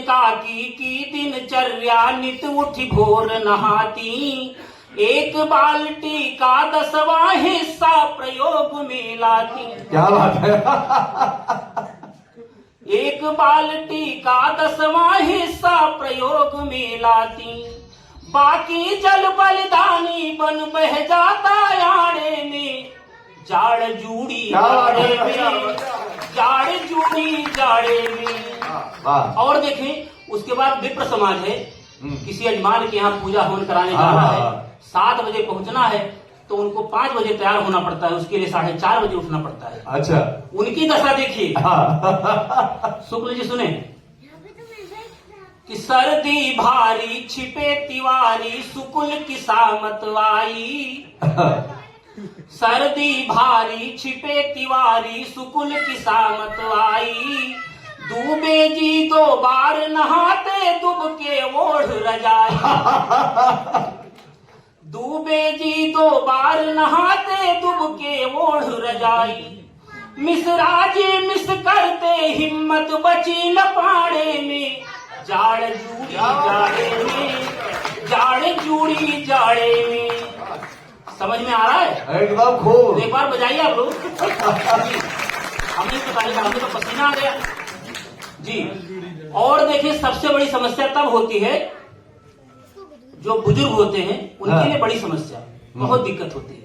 एकाकी की दिनचर्या नित उठी भोर नहाती, एक बाल्टी का 10वां हिस्सा प्रयोग में लाती। क्या बात है। एक बाल्टी का 10वां हिस्सा प्रयोग में लाती, बाकी जल बलिदानी बन बह जाता आड़े में। जाड़ जूड़ी जाड़े में, जाड़ जूड़ी जाड़े में। और देखें उसके बाद विप्र समाज है, किसी यजमान के यहाँ पूजा हवन कराने जाना है, 7 बजे पहुंचना है तो उनको 5 बजे तैयार होना पड़ता है, उसके लिए 4:30 बजे उठना पड़ता है। अच्छा, उनकी दशा देखिए। शुक्ल जी सुने कि सर्दी भारी छिपे तिवारी सुकुल की सामत आई। सर्दी भारी छिपे तिवारी सुकुल की सामत आई, डूबे जी 2 बार नहाते दुब के ओढ़ रजाई। डूबे जी 2 बार नहाते दुब के ओढ़ रजाई, मिसरा जी मिस करते हिम्मत बची न पाड़े में। जाड़ जूड़ी जाड़े में, जाड़ जूड़ी जाड़े में। समझ में आ रहा है? एकदम खूब। एक बार बजाइए आप लोग। हमें तो पसीना आ गया जी। और देखिए सबसे बड़ी समस्या तब होती है जो बुजुर्ग होते हैं, उनके लिए बड़ी समस्या, बहुत दिक्कत होती है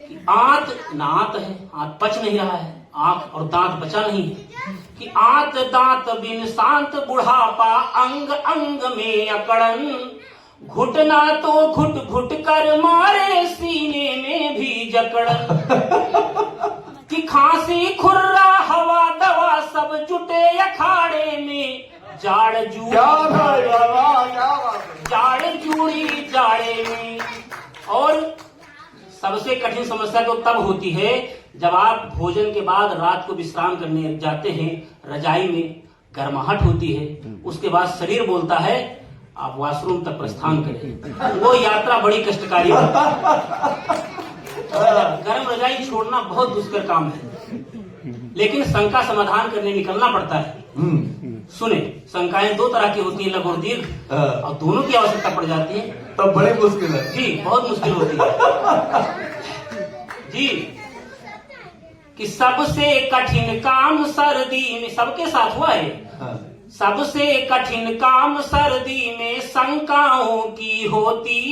कि आंत नात है, आंत पच नहीं रहा है, आंख और दांत बचा नहीं है, कि आंत दांत बिन शांत बुढ़ापा अंग अंग में अकड़न, घुटना तो घुट घुट कर मारे सीने में भी जकड़न, कि खांसी खुर्रा हवा दवा सब जुटे अखाड़े में। जाड़ जूड़ी जाड़ जूड़ी जाड़े में। और सबसे कठिन समस्या तो तब होती है जब आप भोजन के बाद रात को विश्राम करने जाते हैं, रजाई में गर्माहट होती है, उसके बाद शरीर बोलता है आप वॉशरूम तक प्रस्थान करें। वो यात्रा बड़ी कष्टकारी है। गर्म रजाई छोड़ना बहुत दुष्कर काम है, लेकिन शंका समाधान करने निकलना पड़ता है। सुने, शंकाएं 2 तरह की होती है, लघु और दीर्घ, और दोनों की आवश्यकता पड़ जाती है। तब बड़ी मुश्किल है जी, बहुत मुश्किल होती है जी। कि सबसे कठिन काम सर्दी में, सबके साथ हुआ है। सबसे कठिन काम सर्दी में शंकाओं की होती,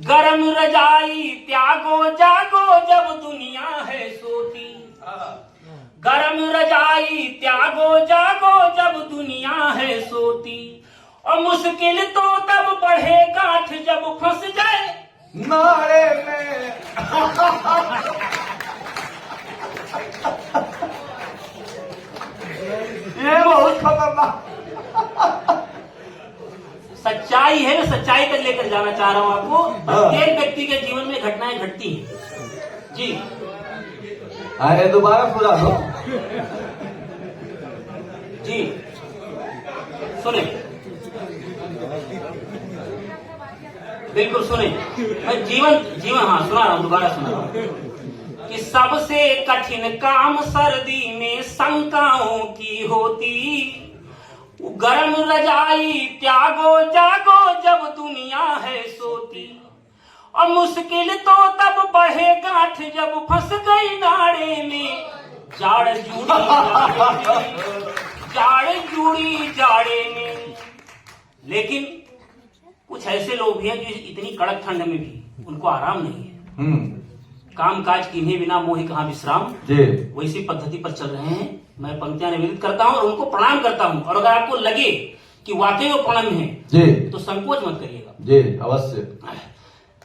गरम रजाई त्यागो जागो जब दुनिया है सोती। गरम रजाई त्यागो जागो जब दुनिया है सोती, और मुश्किल तो तब बढ़े गांठ जब फंस जाए नारे में। ये बहुत खतरनाक सच्चाई है। मैं सच्चाई तक लेकर जाना चाह रहा हूं आपको। प्रत्येक व्यक्ति के जीवन में घटनाएं घटती हैं जी। अरे दोबारा पूरा दो जी। सुने, बिल्कुल सुने, मैं जीवन हाँ सुना रहा हूं, दोबारा सुना रहा हूं कि सबसे कठिन काम सर्दी में शंकाओं की होती, गरम रजाई त्यागो जागो जब दुनिया है सोती, और मुश्किल तो तब बढ़े गांठ जब फंस गई नाड़े में। जाड़ जूड़ी जाड़े में, जाड़ जूड़ी जाड़े में। लेकिन कुछ ऐसे लोग भी हैं जो इतनी कड़क ठंड में भी उनको आराम नहीं है। काम काज किन्हीं बिना मोहि कहाँ विश्राम, वैसी पद्धति पर चल रहे हैं। मैं पंक्तियां निवेदित करता हूं और उनको प्रणाम करता हूं, और अगर आपको लगे कि वाकई वो प्रणम है तो संकोच मत करिएगा जी, अवश्य।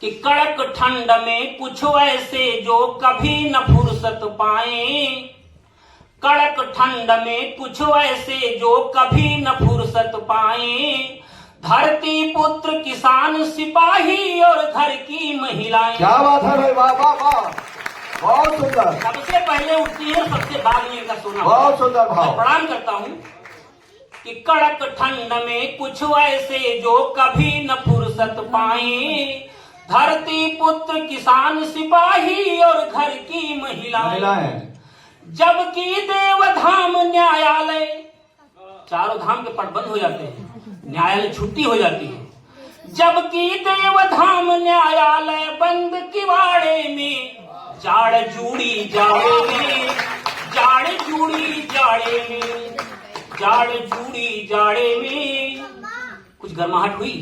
कि कड़क ठंड में कुछ ऐसे जो कभी न फुर्सत पाए, कड़क ठंड में कुछ ऐसे जो कभी न फुर्सत पाए, धरती पुत्र किसान सिपाही और घर की महिलाएं। क्या बात है भाई, वाह वाह वाह, बहुत सुंदर। सबसे पहले उठती है, सबसे बाद में इनका सोना। बहुत सुंदर भाव। प्रणाम करता हूं कि कड़क ठंड में कुछ ऐसे जो कभी न फुर्सत पाए, धरती पुत्र किसान सिपाही और घर की महिलाएं। जबकि देवधाम न्यायालय चारों धाम के पट बंद हो जाते हैं, न्यायालय छुट्टी हो जाती है। जबकि देवधाम न्यायालय बंद किवाड़े में, जाड़ जूड़ी जाड़े में, जाड़ जूड़ी जाड़े में, जाड़ जूड़ी जाड़े में। कुछ गर्माहट हुई?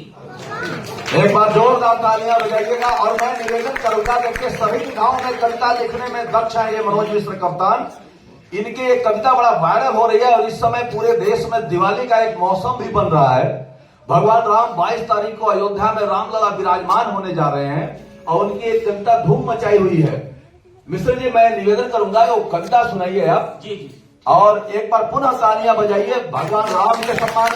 एक बार जोरदार तालियां बजाइएगा। और मैं निवेदन करूंगा, देखिए सभी गांव में कविता लिखने में दक्ष है ये मनोज मिश्र कप्तान। इनकी एक कविता बड़ा वायरल हो रही है और इस समय पूरे देश में दिवाली का एक मौसम भी बन रहा है। भगवान राम 22 तारीख को अयोध्या में रामलला विराजमान होने जा रहे हैं और उनकी एक कविता धूम मचाई हुई है। मिश्र जी, मैं निवेदन करूंगा वो कविता सुनाइए आप। जी जी। और एक बार पुनः तालियां बजाइए भगवान राम के सम्मान।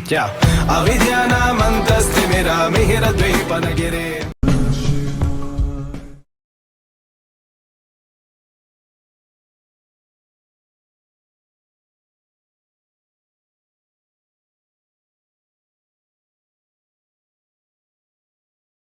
क्या अविद्यानामन्तस्तिमिरमिहिरद्वीपनगिरे